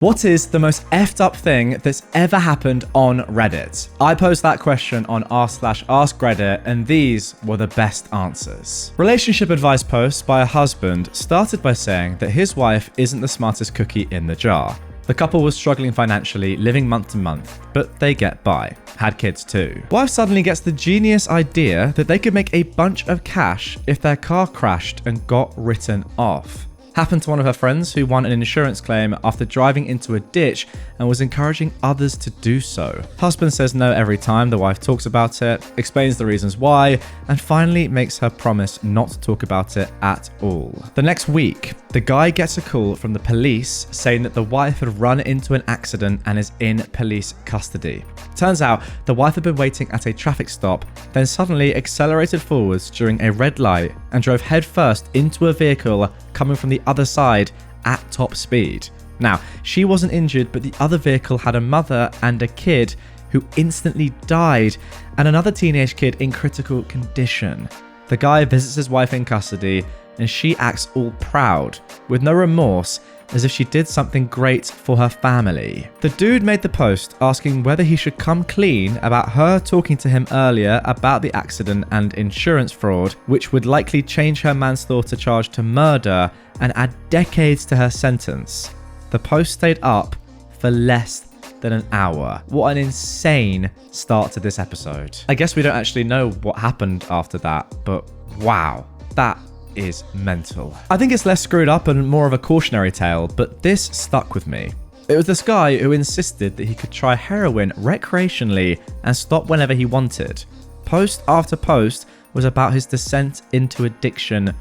What is the most effed up thing that's ever happened on Reddit? I posed that question on r/AskReddit, and these were the best answers. Relationship advice posts by a husband started by saying that his wife isn't the smartest cookie in the jar. The couple was struggling financially, living month to month, but they get by. Had kids too. Wife suddenly gets the genius idea that they could make a bunch of cash if their car crashed and got written off. Happened to one of her friends who won an insurance claim after driving into a ditch and was encouraging others to do so. Husband says no every time the wife talks about it, explains the reasons why, and finally makes her promise not to talk about it at all. The next week, the guy gets a call from the police saying that the wife had run into an accident and is in police custody. Turns out the wife had been waiting at a traffic stop, then suddenly accelerated forwards during a red light and drove headfirst into a vehicle coming from the other side at top speed. Now, she wasn't injured, but the other vehicle had a mother and a kid who instantly died, and another teenage kid in critical condition. The guy visits his wife in custody, and she acts all proud, with no remorse, as if she did something great for her family. The dude made the post asking whether he should come clean about her talking to him earlier about the accident and insurance fraud, which would likely change her manslaughter charge to murder and add decades to her sentence. The post stayed up for less than an hour. What an insane start to this episode. I guess we don't actually know what happened after that, but wow, that is mental. I think it's less screwed up and more of a cautionary tale, but this stuck with me. It was this guy who insisted that he could try heroin recreationally and stop whenever he wanted. Post after post was about his descent into addiction.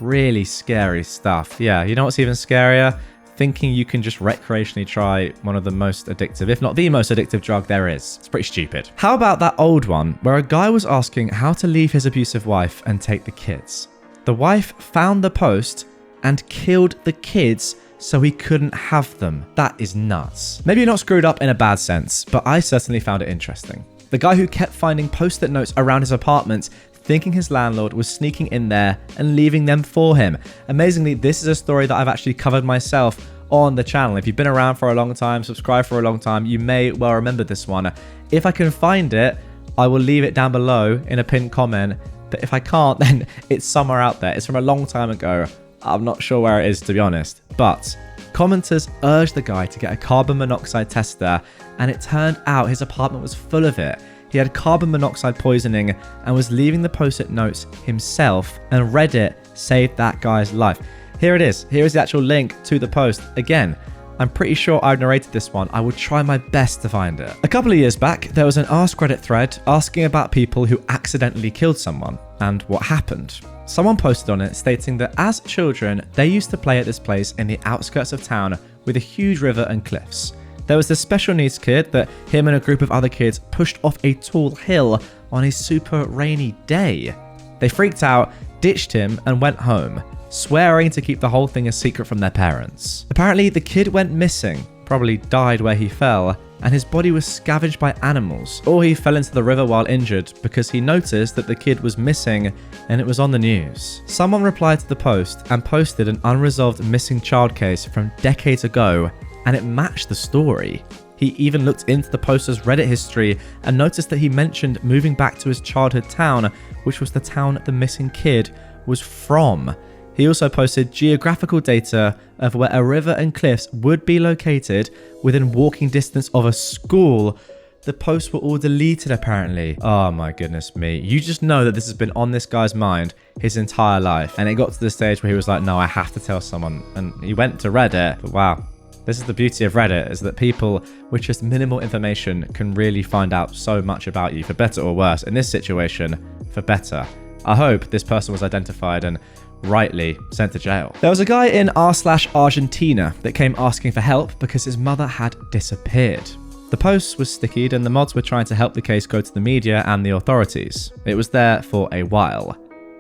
Really scary stuff. Yeah, you know what's even scarier? Thinking you can just recreationally try one of the most addictive, if not the most addictive drug there is. It's pretty stupid. How about that old one where a guy was asking how to leave his abusive wife and take the kids? The wife found the post and killed the kids so he couldn't have them. That is nuts. Maybe not screwed up in a bad sense, but I certainly found it interesting. The guy who kept finding post-it notes around his apartment, thinking his landlord was sneaking in there and leaving them for him. Amazingly, this is a story that I've actually covered myself on the channel. If you've been around for a long time, subscribed for a long time, you may well remember this one. If I can find it, I will leave it down below in a pinned comment. But if I can't, then it's somewhere out there. It's from a long time ago. I'm not sure where it is, to be honest. But commenters urged the guy to get a carbon monoxide tester, and it turned out his apartment was full of it. He had carbon monoxide poisoning and was leaving the post-it notes himself, and Reddit saved that guy's life. Here it is. Here is the actual link to the post. Again, I'm pretty sure I've narrated this one. I would try my best to find it. A couple of years back, there was an AskReddit thread asking about people who accidentally killed someone and what happened. Someone posted on it stating that as children, they used to play at this place in the outskirts of town with a huge river and cliffs. There was this special needs kid that him and a group of other kids pushed off a tall hill on a super rainy day. They freaked out, ditched him, and went home, swearing to keep the whole thing a secret from their parents. Apparently, the kid went missing, probably died where he fell, and his body was scavenged by animals, or he fell into the river while injured because he noticed that the kid was missing and it was on the news. Someone replied to the post and posted an unresolved missing child case from decades ago, and it matched the story. He even looked into the poster's Reddit history and noticed that he mentioned moving back to his childhood town, which was the town the missing kid was from. He also posted geographical data of where a river and cliffs would be located within walking distance of a school. The posts were all deleted apparently. Oh my goodness me. You just know that this has been on this guy's mind his entire life. And it got to the stage where he was like, no, I have to tell someone. And he went to Reddit. But wow, this is the beauty of Reddit, is that people with just minimal information can really find out so much about you, for better or worse. In this situation, for better. I hope this person was identified and rightly sent to jail. There was a guy in r/Argentina that came asking for help because his mother had disappeared. The post was stickied and the mods were trying to help the case go to the media and the authorities. It was there for a while.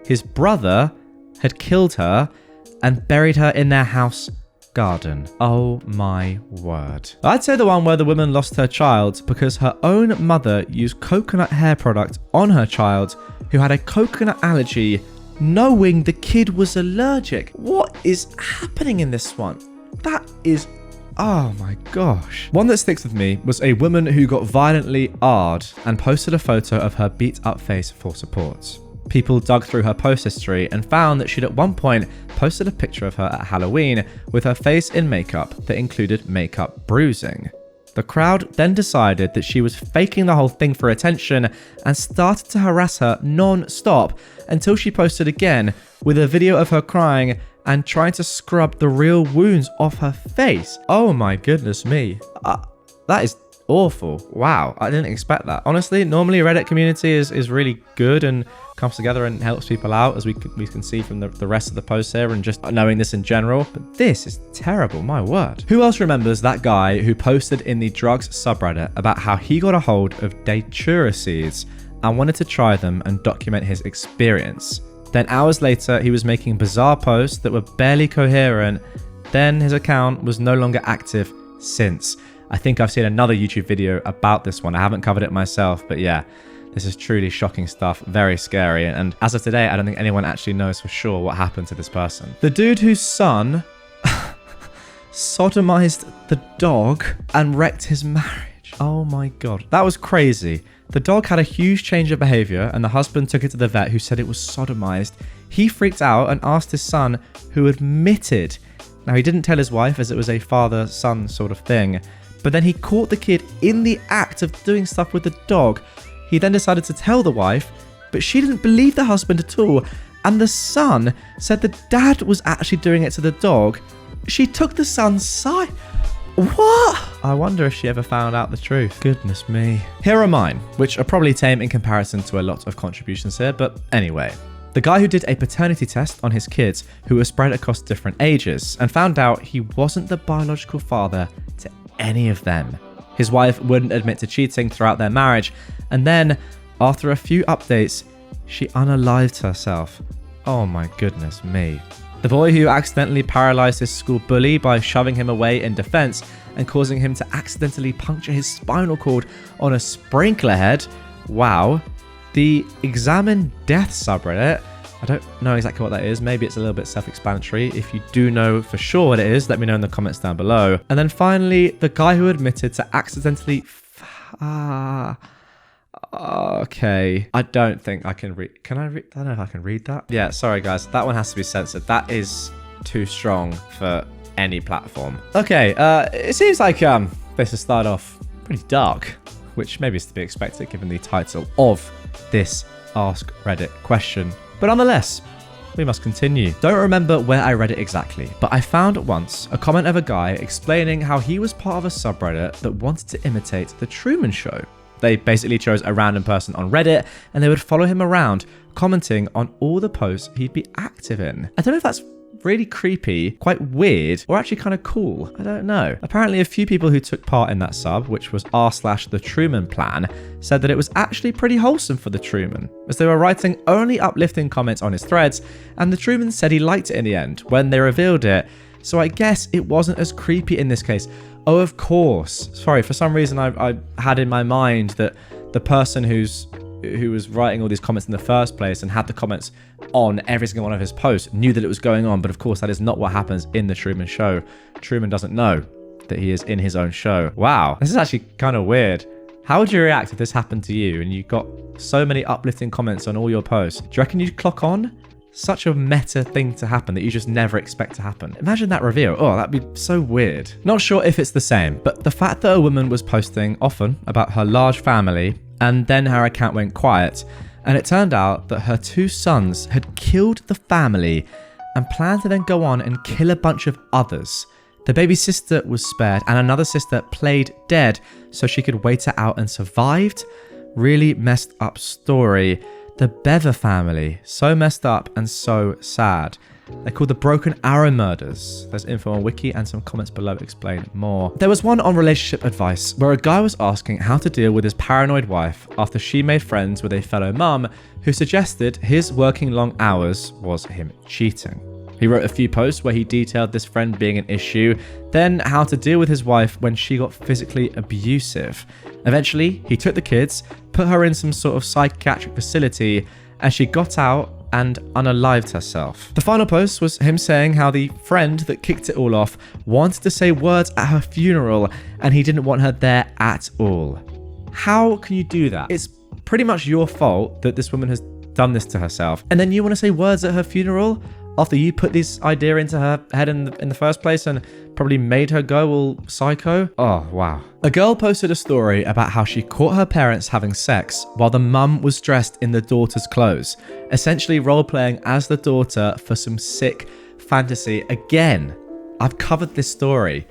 His brother had killed her and buried her in their house garden. Oh my word. I'd say the one where the woman lost her child because her own mother used coconut hair product on her child who had a coconut allergy, knowing the kid was allergic. What is happening in this one? That is Oh my gosh. One that sticks with me was a woman who got violently AR'd and posted a photo of her beat up face for support. People dug through her post history and found that she'd at one point posted a picture of her at Halloween with her face in makeup that included makeup bruising. The crowd then decided that she was faking the whole thing for attention and started to harass her non-stop until she posted again with a video of her crying and trying to scrub the real wounds off her face. Oh my goodness me. That is awful. Wow, I didn't expect that. Honestly, normally Reddit community is really good and comes together and helps people out, as we can see from the rest of the posts here and just knowing this in general. But this is terrible, my word. Who else remembers that guy who posted in the drugs subreddit about how he got a hold of datura seeds and wanted to try them and document his experience? Then hours later, he was making bizarre posts that were barely coherent. Then his account was no longer active since. I think I've seen another YouTube video about this one. I haven't covered it myself, but yeah, this is truly shocking stuff, very scary. And as of today, I don't think anyone actually knows for sure what happened to this person. The dude whose son sodomized the dog and wrecked his marriage. Oh my God, that was crazy. The dog had a huge change of behavior and the husband took it to the vet who said it was sodomized. He freaked out and asked his son, who admitted. Now, he didn't tell his wife as it was a father-son sort of thing, but then he caught the kid in the act of doing stuff with the dog. He then decided to tell the wife, but she didn't believe the husband at all. And the son said the dad was actually doing it to the dog. She took the son's side. What? I wonder if she ever found out the truth. Goodness me. Here are mine, which are probably tame in comparison to a lot of contributions here, but anyway. The guy who did a paternity test on his kids who were spread across different ages and found out he wasn't the biological father to any of them. His wife wouldn't admit to cheating throughout their marriage, and then, after a few updates, she unalived herself. Oh my goodness me. The boy who accidentally paralyzed his school bully by shoving him away in defense and causing him to accidentally puncture his spinal cord on a sprinkler head. Wow. The examine death subreddit. I don't know exactly what that is. Maybe it's a little bit self-explanatory. If you do know for sure what it is, let me know in the comments down below. And then finally, the guy who admitted to accidentally... Okay. I don't think I can read... Can I read? I don't know if I can read that. Yeah, sorry guys. That one has to be censored. That is too strong for any platform. Okay, it seems like this has started off pretty dark, which maybe is to be expected given the title of this Ask Reddit question. But nonetheless, we must continue. Don't remember where I read it exactly, but I found once a comment of a guy explaining how he was part of a subreddit that wanted to imitate The Truman Show. They basically chose a random person on Reddit and they would follow him around, commenting on all the posts he'd be active in. I don't know if that's really creepy, quite weird, or actually kind of cool. I don't know. Apparently a few people who took part in that sub, which was r/the Truman Plan, said that it was actually pretty wholesome for the Truman, as they were writing only uplifting comments on his threads, and the Truman said he liked it in the end when they revealed it. So I guess it wasn't as creepy in this case. Oh, of course. Sorry, for some reason I had in my mind that the person who was writing all these comments in the first place and had the comments on every single one of his posts knew that it was going on, but of course that is not what happens in the Truman Show. Truman doesn't know that he is in his own show. Wow, this is actually kind of weird. How would you react if this happened to you and you got so many uplifting comments on all your posts? Do you reckon you'd clock on? Such a meta thing to happen that you just never expect to happen. Imagine that reveal. Oh, that'd be so weird. Not sure if it's the same, but the fact that a woman was posting often about her large family and then her account went quiet, and it turned out that her 2 sons had killed the family and planned to then go on and kill a bunch of others. The baby sister was spared and another sister played dead so she could wait it out and survived. Really messed up story. The Bever family, so messed up and so sad. They're called the Broken Arrow Murders. There's info on Wiki and some comments below explain more. There was one on relationship advice where a guy was asking how to deal with his paranoid wife after she made friends with a fellow mum who suggested his working long hours was him cheating. He wrote a few posts where he detailed this friend being an issue, then how to deal with his wife when she got physically abusive. Eventually, he took the kids, put her in some sort of psychiatric facility, and she got out and unalived herself. The final post was him saying how the friend that kicked it all off wanted to say words at her funeral and he didn't want her there at all. How can you do that? It's pretty much your fault that this woman has done this to herself. And then you want to say words at her funeral after you put this idea into her head in the first place and probably made her go all psycho? Oh, wow. A girl posted a story about how she caught her parents having sex while the mum was dressed in the daughter's clothes, essentially role-playing as the daughter for some sick fantasy. Again, I've covered this story.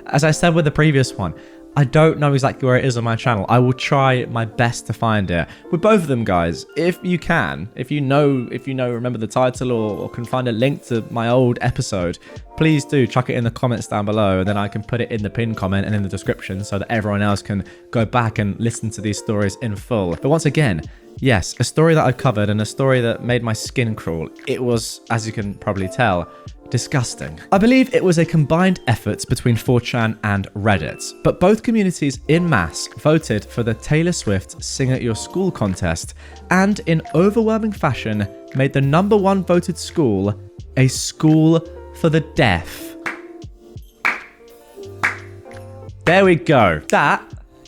As I said with the previous one, I don't know exactly where it is on my channel. I will try my best to find it. With both of them, guys, if you know, remember the title or can find a link to my old episode, please do chuck it in the comments down below, and then I can put it in the pinned comment and in the description so that everyone else can go back and listen to these stories in full. But once again, yes, a story that I've covered and a story that made my skin crawl. It was, as you can probably tell, disgusting. I believe it was a combined effort between 4chan and Reddit, but both communities en masse voted for the Taylor Swift Sing at Your School contest, and in overwhelming fashion made the #1 voted school a school for the deaf. There we go. That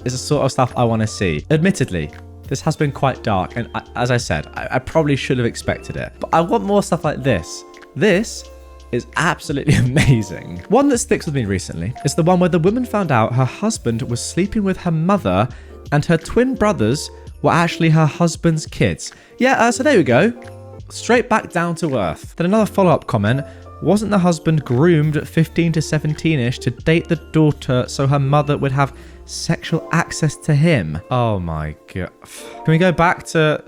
is the sort of stuff I want to see. Admittedly, this has been quite dark, and as I said, I probably should have expected it, but I want more stuff like this. This is absolutely amazing. One that sticks with me recently is the one where the woman found out her husband was sleeping with her mother and her twin brothers were actually her husband's kids. Yeah, so there we go. Straight back down to earth. Then another follow-up comment, wasn't the husband groomed at 15 to 17ish to date the daughter so her mother would have sexual access to him? Oh my god. Can we go back to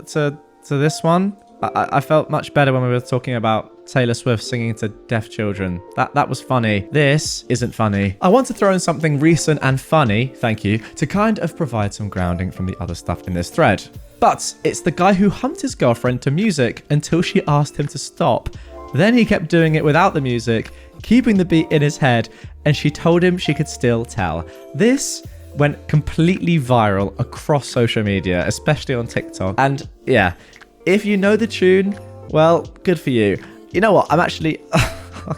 this one? I felt much better when we were talking about Taylor Swift singing to deaf children. That was funny. This isn't funny. I want to throw in something recent and funny, thank you, to kind of provide some grounding from the other stuff in this thread. But it's the guy who humped his girlfriend to music until she asked him to stop. Then he kept doing it without the music, keeping the beat in his head, and she told him she could still tell. This went completely viral across social media, especially on TikTok. And yeah, if you know the tune, well, good for you. You know what? I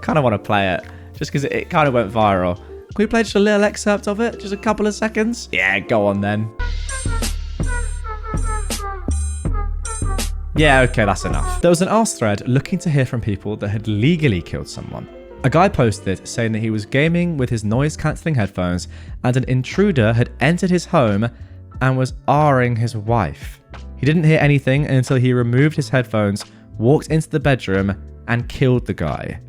kind of want to play it just because it kind of went viral. Can we play just a little excerpt of it? Just a couple of seconds? Yeah, go on then. Yeah, okay, that's enough. There was an Ask thread looking to hear from people that had legally killed someone. A guy posted saying that he was gaming with his noise-cancelling headphones and an intruder had entered his home and was R-ing his wife. He didn't hear anything until he removed his headphones, walked into the bedroom, and killed the guy.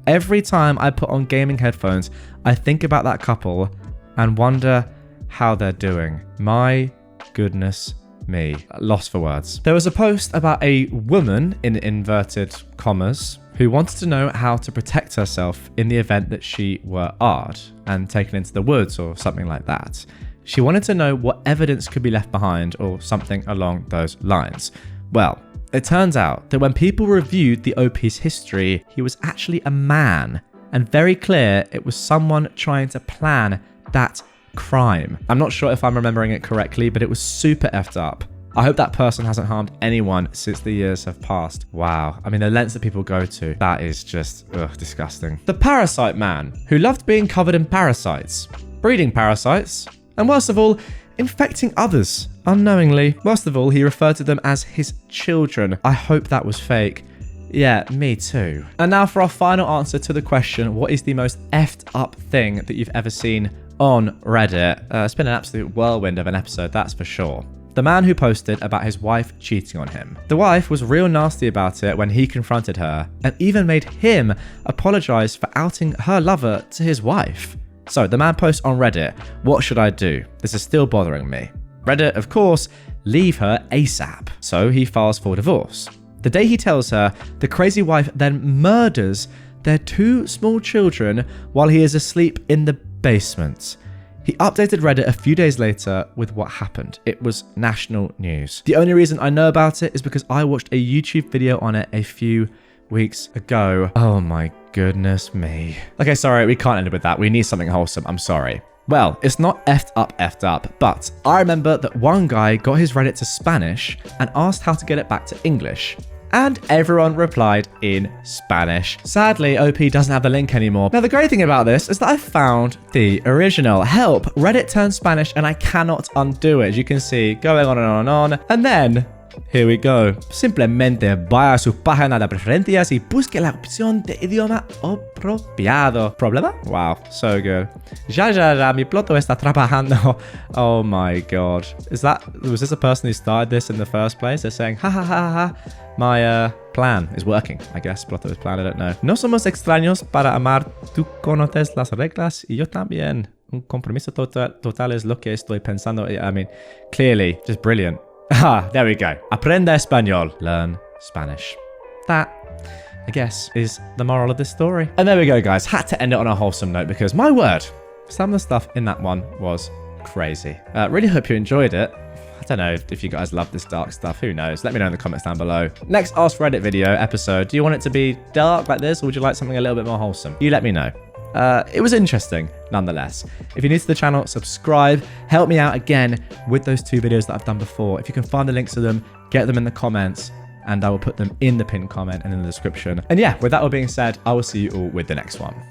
Every time I put on gaming headphones, I think about that couple and wonder how they're doing. My goodness me. Lost for words. There was a post about a woman, in inverted commas, who wanted to know how to protect herself in the event that she were R'd and taken into the woods or something like that. She wanted to know what evidence could be left behind or something along those lines. Well, it turns out that when people reviewed the OP's history, he was actually a man, and very clear it was someone trying to plan that crime. I'm not sure if I'm remembering it correctly, but it was super effed up. I hope that person hasn't harmed anyone since the years have passed. Wow. I mean, the lengths that people go to, that is just, disgusting. The parasite man, who loved being covered in parasites, breeding parasites, and worst of all, infecting others unknowingly. Worst of all, he referred to them as his children. I hope that was fake. Yeah, me too. And now for our final answer to the question, what is the most effed up thing that you've ever seen on Reddit? It's been an absolute whirlwind of an episode, that's for sure. The man who posted about his wife cheating on him. The wife was real nasty about it when he confronted her, and even made him apologize for outing her lover to his wife. So the man posts on Reddit, what should I do? This is still bothering me. Reddit, of course, leave her ASAP. So he files for divorce. The day he tells her, the crazy wife then murders their 2 small children while he is asleep in the basement. He updated Reddit a few days later with what happened. It was national news. The only reason I know about it is because I watched a YouTube video on it a few weeks ago. Oh my goodness me. Okay, sorry, we can't end it with that. We need something wholesome. I'm sorry. Well, it's not effed up, but I remember that one guy got his Reddit to Spanish and asked how to get it back to English. And everyone replied in Spanish. Sadly, OP doesn't have the link anymore. Now, the great thing about this is that I found the original. Help, Reddit turned Spanish and I cannot undo it. As you can see, going on and on and on. And then, here we go. Simplemente vaya a su página de preferencias y busque la opción de idioma apropiado. ¿Problema? Wow, so good. Ya, mi ploto está trabajando. Oh my god. Was this a person who started this in the first place? They're saying, ha ha ha ha. My plan is working, I guess. Ploto's plan, I don't know. No somos extraños para amar. Tú conoces las reglas y yo también. Un compromiso total es lo que estoy pensando. I mean, clearly, just brilliant. Ah, there we go. Aprende español. Learn Spanish. That, I guess, is the moral of this story. And there we go, guys. Had to end it on a wholesome note because, my word, some of the stuff in that one was crazy. Really hope you enjoyed it. I don't know if you guys love this dark stuff. Who knows? Let me know in the comments down below. Next Ask Reddit video episode. Do you want it to be dark like this, or would you like something a little bit more wholesome? You let me know. It was interesting, nonetheless. If you're new to the channel, subscribe. Help me out again with those 2 videos that I've done before. If you can find the links to them, get them in the comments, and I will put them in the pinned comment and in the description. And yeah, with that all being said, I will see you all with the next one.